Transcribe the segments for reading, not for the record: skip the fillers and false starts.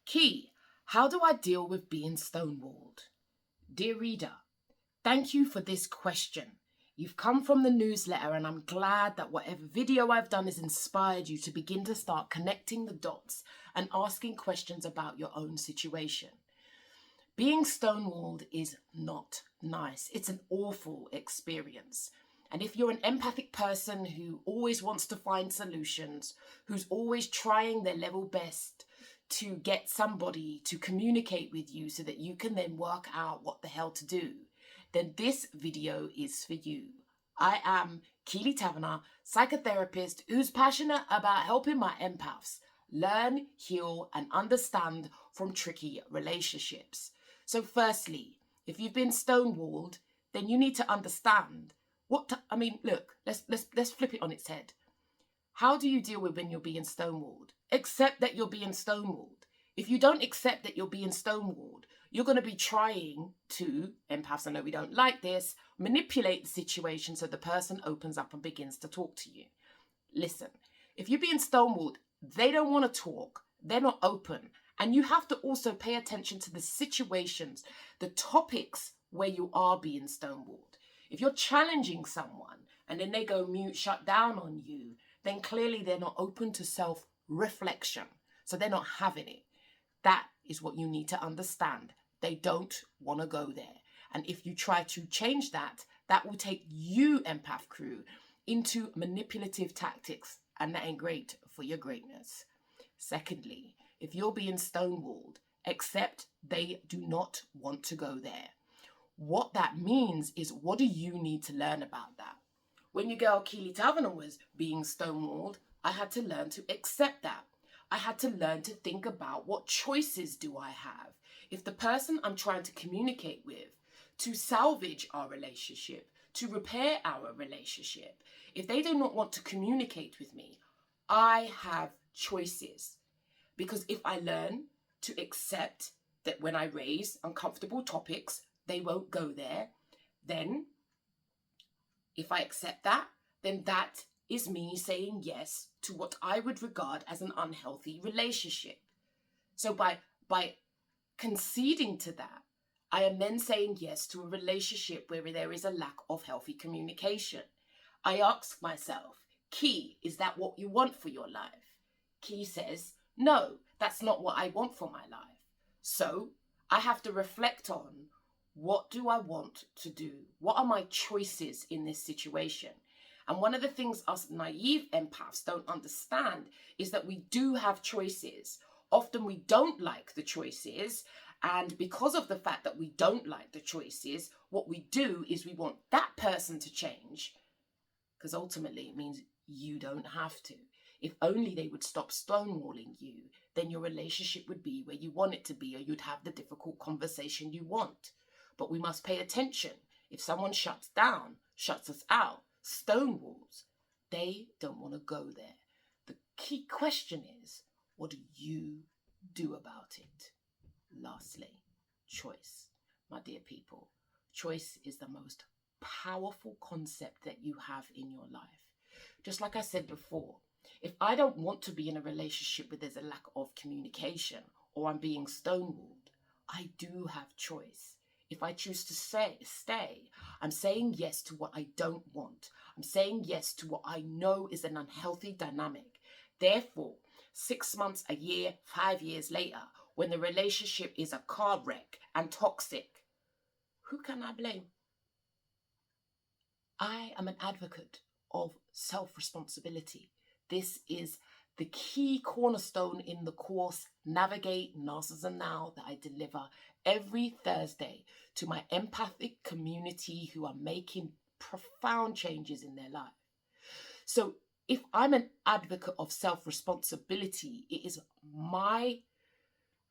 Key, how do I deal with being stonewalled? Dear reader, thank you for this question. You've come from the newsletter and I'm glad that whatever video I've done has inspired you to begin to start connecting the dots and asking questions about your own situation. Being stonewalled is not nice. It's an awful experience. And if you're an empathic person who always wants to find solutions, who's always trying their level best to get somebody to communicate with you so that you can then work out what the hell to do, then this video is for you. I am Key Taverner, psychotherapist who's passionate about helping my empaths learn, heal, and understand from tricky relationships. So firstly, if you've been stonewalled, then you need to understand look, let's flip it on its head. How do you deal with when you're being stonewalled? Accept that you're being stonewalled. If you don't accept that you're being stonewalled, you're going to be trying to, empaths, I know we don't like this, manipulate the situation so the person opens up and begins to talk to you. Listen, if you're being stonewalled, they don't want to talk. They're not open. And you have to also pay attention to the situations, the topics where you are being stonewalled. If you're challenging someone and then they go mute, shut down on you, then clearly they're not open to self-reflection. So they're not having it. That is what you need to understand. They don't want to go there. And if you try to change that, that will take you, empath crew, into manipulative tactics. And that ain't great for your greatness. Secondly, if you're being stonewalled, accept they do not want to go there. What that means is, what do you need to learn about that? When your girl Key Taverner was being stonewalled, I had to learn to accept that. I had to learn to think about, what choices do I have? If the person I'm trying to communicate with, to salvage our relationship, to repair our relationship, if they do not want to communicate with me, I have choices. Because if I learn to accept that when I raise uncomfortable topics, they won't go there, then if I accept that, then that is me saying yes to what I would regard as an unhealthy relationship. So by conceding to that, I am then saying yes to a relationship where there is a lack of healthy communication. I ask myself, Key, is that what you want for your life? Key says, no, that's not what I want for my life. So I have to reflect on, what do I want to do? What are my choices in this situation? And one of the things us naive empaths don't understand is that we do have choices. Often we don't like the choices. And because of the fact that we don't like the choices, what we do is we want that person to change. Because ultimately it means you don't have to. If only they would stop stonewalling you, then your relationship would be where you want it to be, or you'd have the difficult conversation you want. But we must pay attention. If someone shuts down, shuts us out, stonewalls, they don't want to go there. The key question is, what do you do about it? Lastly, choice. My dear people, choice is the most powerful concept that you have in your life. Just like I said before, if I don't want to be in a relationship where there's a lack of communication, or I'm being stonewalled, I do have choice. If I choose to stay, I'm saying yes to what I don't want. I'm saying yes to what I know is an unhealthy dynamic. Therefore, 6 months, a year, 5 years later, when the relationship is a car wreck and toxic, who can I blame? I am an advocate of self-responsibility. This is the key cornerstone in the course Navigate Narcissism Now that I deliver every Thursday to my empathic community who are making profound changes in their life. So if I'm an advocate of self-responsibility, it is my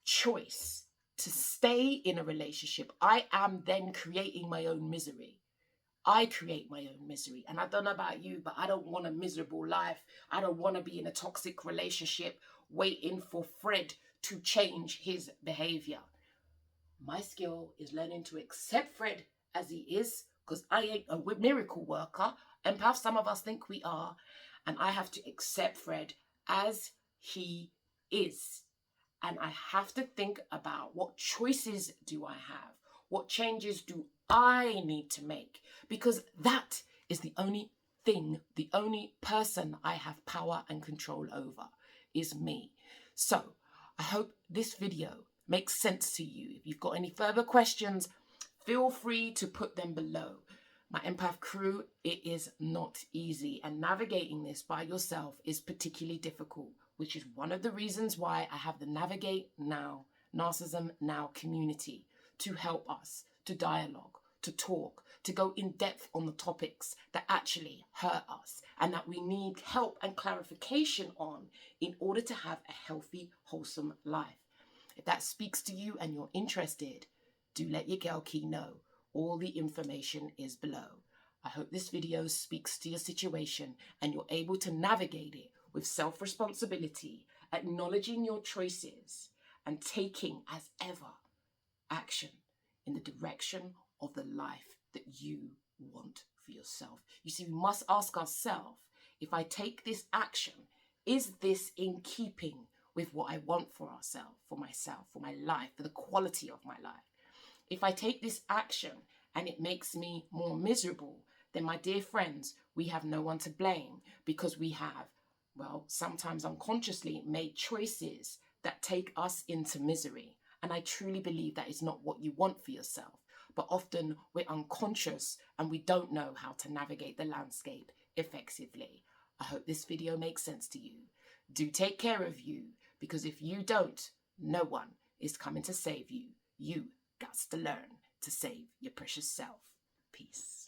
choice to stay in a relationship. I am then creating my own misery. I create my own misery. And I don't know about you, but I don't want a miserable life. I don't want to be in a toxic relationship waiting for Fred to change his behavior. My skill is learning to accept Fred as he is, because I ain't a miracle worker. And perhaps some of us think we are. And I have to accept Fred as he is. and I have to think about what choices do I have? What changes do I need to make? Because that is the only thing, the only person I have power and control over is me. So I hope this video makes sense to you. If you've got any further questions, feel free to put them below. My empath crew, it is not easy, and navigating this by yourself is particularly difficult, which is one of the reasons why I have the Navigate Narcissism Now Community to help us, to dialogue, to talk, to go in depth on the topics that actually hurt us and that we need help and clarification on in order to have a healthy, wholesome life. If that speaks to you and you're interested, do let your girl Key know. All the information is below. I hope this video speaks to your situation and you're able to navigate it with self-responsibility, acknowledging your choices and taking, as ever, action in the direction of the life that you want for yourself. You see, we must ask ourselves, if I take this action, is this in keeping with what I want for ourselves, for myself, for my life, for the quality of my life? If I take this action and it makes me more miserable, then my dear friends, we have no one to blame because we have, well, sometimes unconsciously made choices that take us into misery. And I truly believe that is not what you want for yourself. But often we're unconscious and we don't know how to navigate the landscape effectively. I hope this video makes sense to you. Do take care of you, because if you don't, no one is coming to save you. You got to learn to save your precious self. Peace.